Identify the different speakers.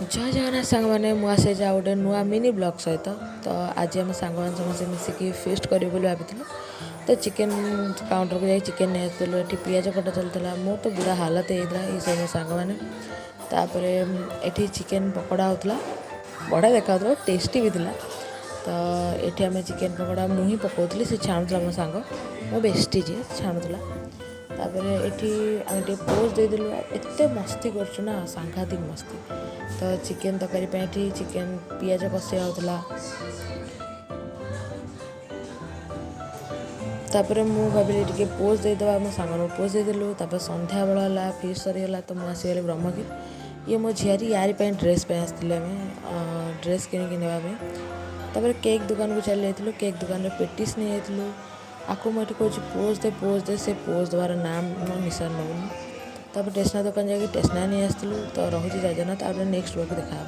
Speaker 1: जय जगन्नाथ सांग मैंने मुझे जा गोटे नुआ मिनी ब्लॉग सहित तो आज आम सांग समस्त मिसिकी फेस्ट करें भाई तो चिकेन काउंटर को जाए चिकेन नहीं आसलु ये पिज कटा चलता मो तो बुरा हालत होता ये सब सांग मैंने ये चिकेन पकोड़ा होता बढ़िया देखा टेस्टी भी था तो ये आम चिकेन पकोड़ा मुझे पकाउली से छाणुला मो सांग मो बेस्टी जी छाणुला तापर ये पोज देदेलु एत मस्ती करना सांघातिक मस्ती तो चिकेन तरकारी चिकेन पिज कषिया होता तापर मु भाविली टे पोज देदेवा मो सांग पोज देदेलु संध्या बेला फिर सरीगला तो मुझे आसीगली ब्रह्मगिरी ये मो झियारी यारी ड्रेस पे आसते आम ड्रेस किणिकी नापर केक दुकान को चली जाइलु केक दुकान पेटिस नहीं जाइलु आपको मुझे कहूँ पोज दे से पोज देवार नाम निशान नौनी तापर टेसना दुकान जाकि टेसना नहीं आसलु तो रोचे जयजनाथ आप नेक्स्ट ब्लॉग देखा।